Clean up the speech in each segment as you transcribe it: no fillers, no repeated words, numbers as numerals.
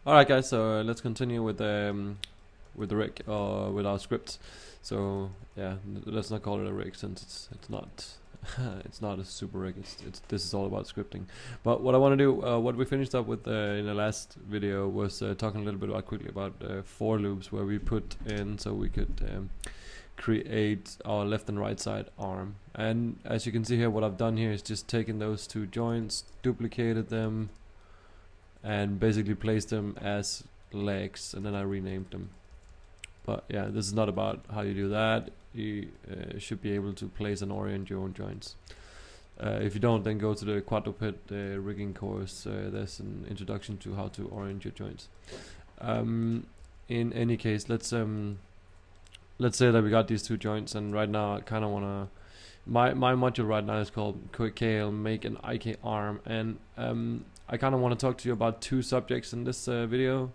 Alright guys, so let's continue with the rig, with our script. So yeah, let's not call it a rig since it's not it's not a super rig. This is all about scripting. But what I want to do, what we finished up with in the last video was talking a little bit quickly about for loops, where we put in so we could create our left and right side arm. And as you can see here, what I've done here is just taken those two joints, duplicated them, and basically placed them as legs, and then I renamed them. But yeah, this is not about how you do that. You should be able to place and orient your own joints. If you don't, then go to the Biped Rigging course. There's an introduction to how to orient your joints. In any case, let's say that we got these two joints, and right now I kind of wanna. My module right now is called KL make an IK arm, and I kind of want to talk to you about two subjects in this video.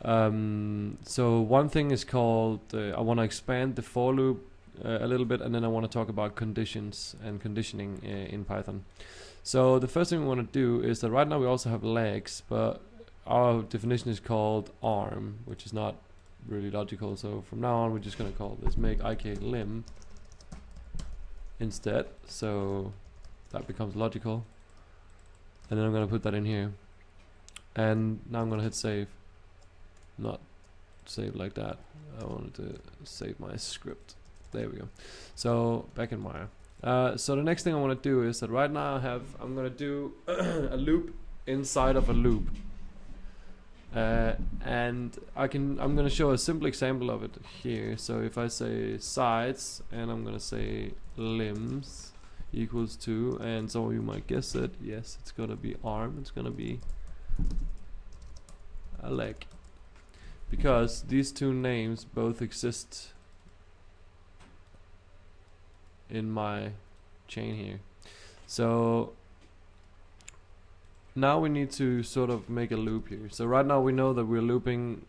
So one thing is called I want to expand the for loop a little bit, and then I want to talk about conditions and conditioning in Python. So the first thing we want to do is that right now we also have legs, but our definition is called arm, which is not really logical. So from now on we're just going to call this make IK limb instead, so that becomes logical. And then I'm going to put that in here, and now I'm going to hit save. Not save like that, I wanted to save my script. There we go. So back in Maya. So the next thing I want to do is that right now I'm going to do a loop inside of a loop, and I'm going to show a simple example of it here. So if I say sides, and I'm going to say limbs equals to, and some of you might guess it, yes, it's gonna be arm, it's gonna be a leg, because these two names both exist in my chain here. So now we need to sort of make a loop here. So right now we know that we're looping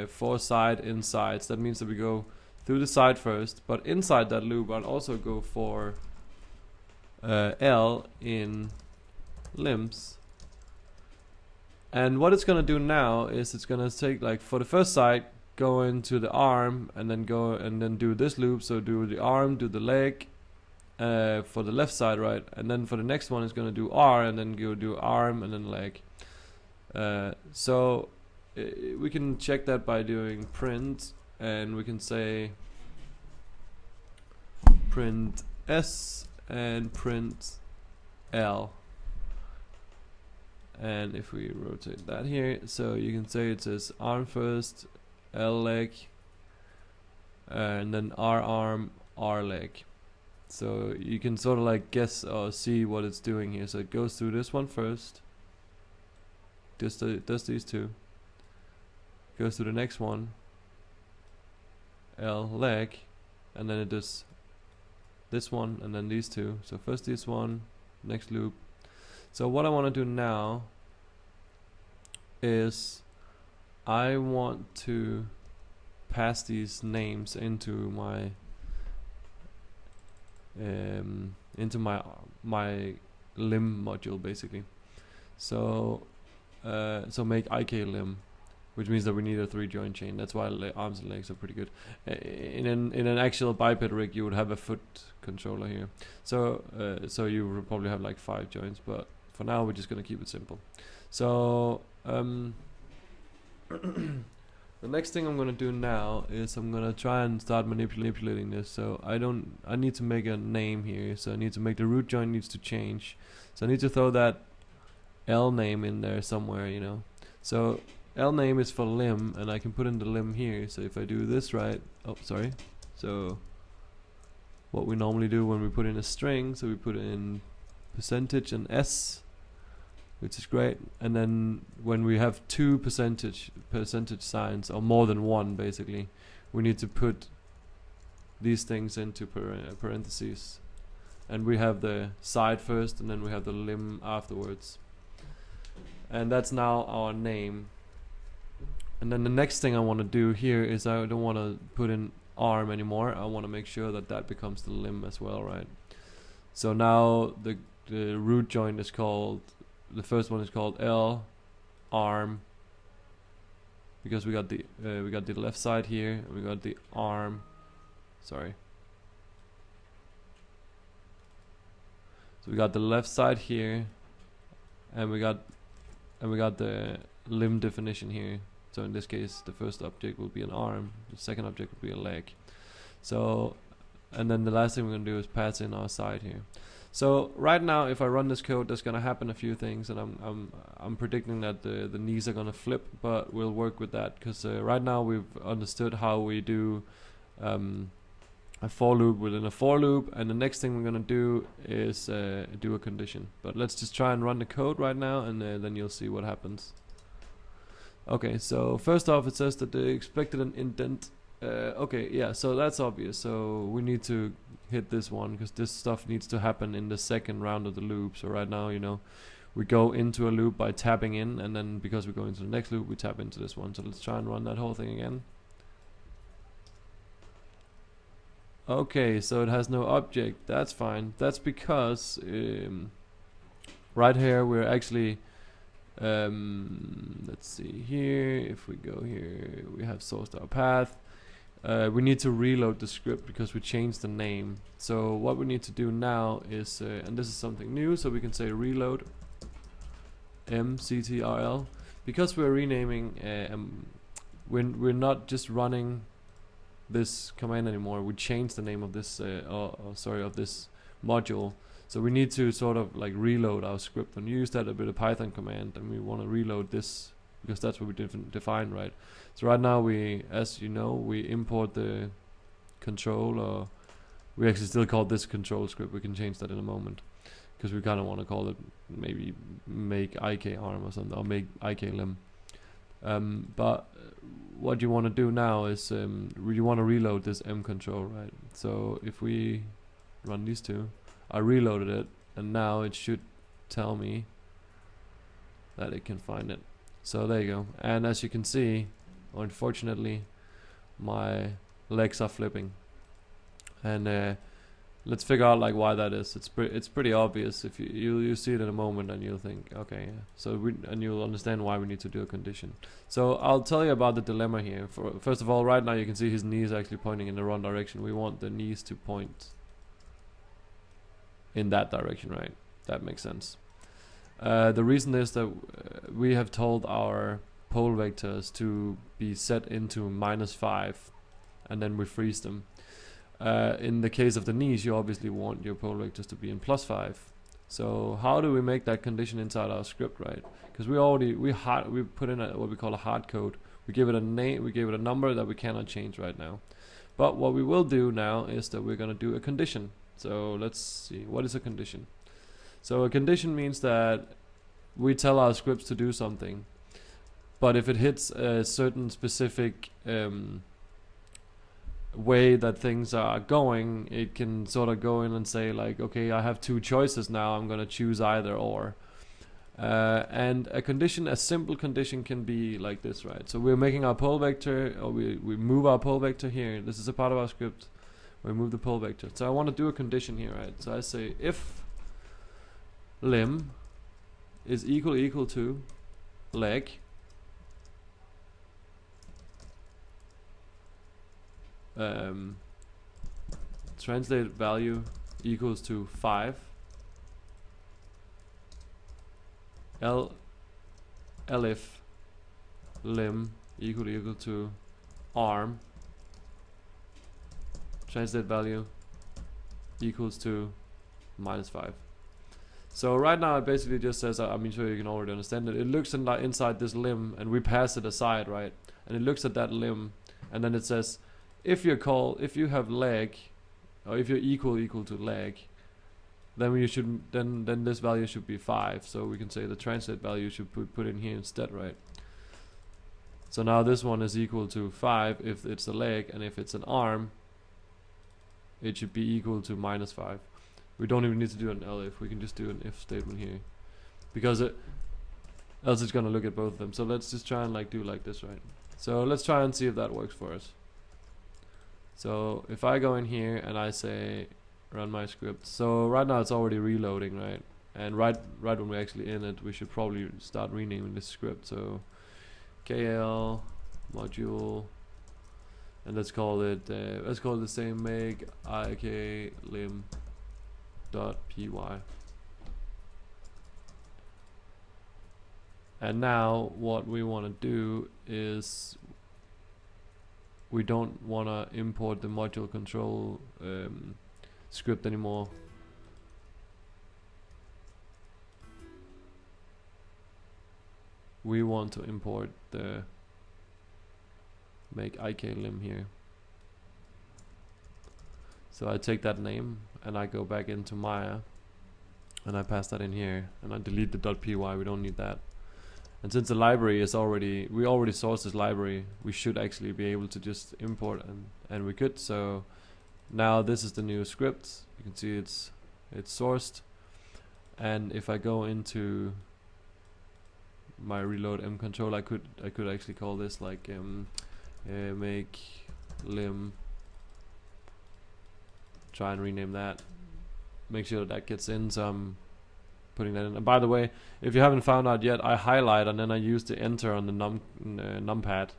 for side in sides. That means that we go through the side first, but inside that loop I'll also go for L in limbs. And what it's gonna do now is it's gonna take, like, for the first side, go into the arm and then go and then do this loop. So do the arm, do the leg for the left side, right? And then for the next one it's gonna do R and then go do arm and then leg. So we can check that by doing print, and we can say print S and print L. And if we rotate that here, so you can say it says arm first, L leg, and then R arm, R leg. So you can sort of like guess or see what it's doing here. So it goes through this one first, does these two, goes to the next one, L leg, and then it does this one and then these two. So first this one, next loop. So what I want to do now is I want to pass these names into my my limb module basically. So so make IK limb, which means that we need a 3 joint chain. That's why arms and legs are pretty good. In an actual biped rig, you would have a foot controller here. So so you would probably have like 5 joints, but for now we're just gonna keep it simple. So the next thing I'm gonna do now is I'm gonna try and start manipulating this. So I need to make a name here. So I need to make the root joint needs to change. So I need to throw that L name in there somewhere, you know. So L name is for limb, and I can put in the limb here. So if I do this right, oh sorry. So what we normally do when we put in a string, so we put in percentage and S, which is great. And then when we have 2 percentage signs, or more than one basically, we need to put these things into parentheses. And we have the side first, and then we have the limb afterwards. And that's now our name. And then the next thing I want to do here is I don't want to put in arm anymore. I want to make sure that that becomes the limb as well, right? So now the root joint is called, the first one is called L, arm, because we got the left side here, and we got the arm. Sorry. So we got the left side here, and we got the limb definition here. So in this case, the first object will be an arm, the second object will be a leg. So, and then the last thing we're gonna do is pass in our side here. So right now, if I run this code, there's gonna happen a few things, and I'm predicting that the knees are gonna flip, but we'll work with that because right now we've understood how we do a for loop within a for loop, and the next thing we're gonna do is do a condition. But let's just try and run the code right now, and then you'll see what happens. Okay, so first off, it says that they expected an indent. Okay, yeah, so that's obvious. So we need to hit this one because this stuff needs to happen in the second round of the loop. So right now, you know, we go into a loop by tapping in, and then because we go into the next loop, we tap into this one. So let's try and run that whole thing again. Okay, so it has no object. That's fine. That's because right here we're actually let's see here. If we go here, we have sourced our path. We need to reload the script because we changed the name. So what we need to do now is, and this is something new, so we can say reload mctrl, because we're renaming. We're not just running this command anymore. We changed the name of this of this module. So we need to sort of like reload our script and use that a bit of Python command, and we want to reload this because that's what we define, right? So right now we, as you know, we import the control, or we actually still call this control script. We can change that in a moment because we kind of want to call it maybe make ik arm or something, or make ik limb. But what you want to do now is you want to reload this m control, right? So if we run these two, I reloaded it, and now it should tell me that it can find it. So there you go. And as you can see, unfortunately, my legs are flipping. And let's figure out like why that is. It's pretty obvious. If you see it in a moment, and you'll think, okay, yeah. So and you'll understand why we need to do a condition. So I'll tell you about the dilemma here. First of all, right now you can see his knees actually pointing in the wrong direction. We want the knees to point in that direction, right? That makes sense. The reason is that we have told our pole vectors to be set into -5, and then we freeze them. In the case of the knees, you obviously want your pole vectors to be in +5. So how do we make that condition inside our script, right? Because we put in what we call a hard code. We give it a name, we give it a number that we cannot change right now. But what we will do now is that we're going to do a condition. So let's see, what is a condition? So a condition means that we tell our scripts to do something, but if it hits a certain specific way that things are going, it can sort of go in and say like, okay, I have two choices now, I'm gonna choose either or. And a condition, a simple condition, can be like this, right? So we're making our pole vector, or we move our pole vector here. This is a part of our script. We move the pole vector. So I want to do a condition here, right? So I say if limb is equal to leg, translate value equals to 5, elif limb equal to arm, translate value equals to -5. So right now it basically just says, I'm sure you can already understand it. It looks inside this limb, and we pass it aside, right? And it looks at that limb, and then it says, if you have leg, or if you're equal to leg, then you should then this value should be 5. So we can say the translate value should put in here instead, right? So now this one is equal to 5 if it's a leg, and if it's an arm, it should be equal to -5. We don't even need to do an elif. We can just do an if statement here, because else it's gonna look at both of them. So let's just try and like do like this, right? So let's try and see if that works for us. So if I go in here and I say run my script, so right now it's already reloading, right? And right when we're actually in it, we should probably start renaming this script. So KL module, and let's call it the same make ik lim dot py. And now what we want to do is we don't want to import the module control script anymore. We want to import the make ik lim here. So I take that name and I go back into Maya and I pass that in here and I delete the .py. We don't need that. And since the library is already, we already sourced this library, we should actually be able to just import, and we could. So now this is the new script. You can see it's sourced. And if I go into my reload m control, I could actually call this like make lim, try and rename that, make sure that gets in. So I'm putting that in. And by the way, if you haven't found out yet, I highlight and then I use the enter on the numpad.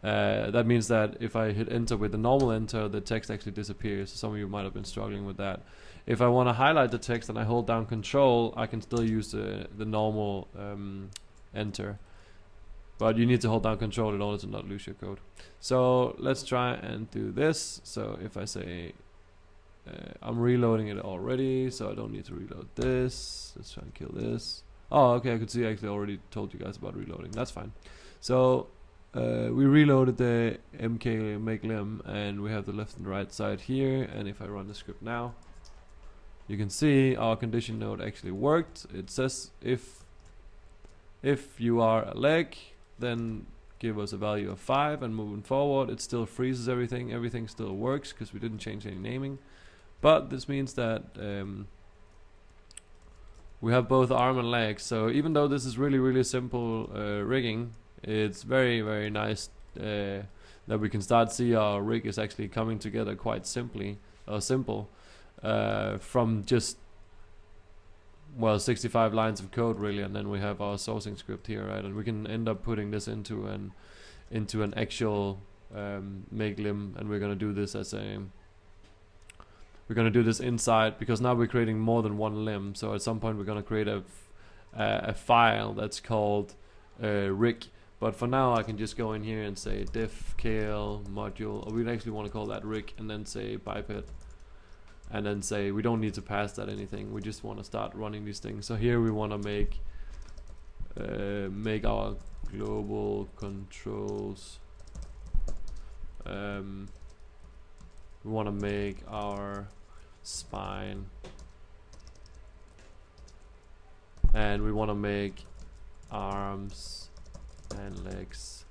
That means that if I hit enter with the normal enter, the text actually disappears. So some of you might have been struggling with that. If I want to highlight the text and I hold down control, I can still use the normal enter. But you need to hold down control in order to not lose your code. So let's try and do this. So if I say I'm reloading it already, so I don't need to reload this. Let's try and kill this. Oh, okay, I could see I actually already told you guys about reloading. That's fine. So we reloaded the mk make lim, and we have the left and right side here. And if I run the script now, you can see our condition node actually worked. It says if you are a leg, then give us a value of 5, and moving forward it still freezes everything. Everything still works because we didn't change any naming. But this means that we have both arm and legs. So even though this is really simple rigging, it's very nice that we can start see our rig is actually coming together quite simple from just 65 lines of code really, and then we have our sourcing script here, right? And we can end up putting this into an actual make lim, and we're gonna do this as we're gonna do this inside, because now we're creating more than one limb. So at some point we're gonna create a file that's called rig. But for now I can just go in here and say diff kl module, or we actually want to call that rig, and then say biped, and then say we don't need to pass that anything. We just want to start running these things. So here we want to make our global controls. We want to make our spine, and we want to make arms and legs,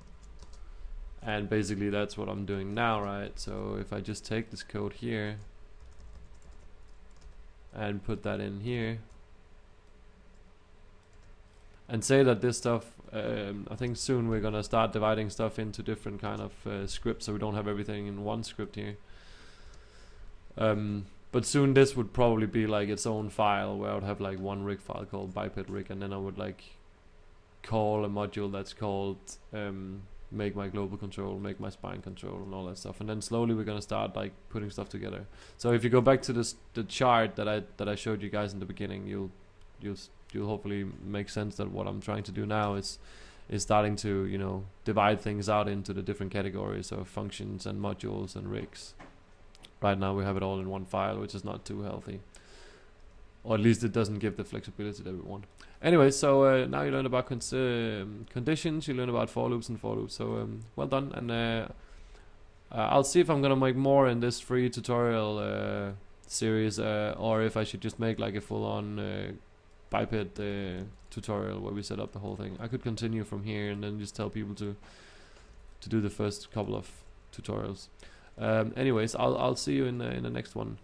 and basically that's what I'm doing now, right? So if I just take this code here and put that in here and say that this stuff, I think soon we're gonna start dividing stuff into different kind of scripts, so we don't have everything in one script here. But soon this would probably be like its own file, where I would have like one rig file called biped rig, and then I would like call a module that's called make my global control, make my spine control, and all that stuff. And then slowly we're gonna start like putting stuff together. So if you go back to the chart that I showed you guys in the beginning, you'll hopefully make sense that what I'm trying to do now is starting to, you know, divide things out into the different categories of functions and modules and rigs. Right now we have it all in one file, which is not too healthy, or at least it doesn't give the flexibility that we want. Anyway, so now you learned about conditions, you learned about for loops and for loops. So well done, and I'll see if I'm gonna make more in this free tutorial series, or if I should just make like a full-on biped tutorial where we set up the whole thing. I could continue from here and then just tell people to do the first couple of tutorials. Anyways, I'll see you in the next one.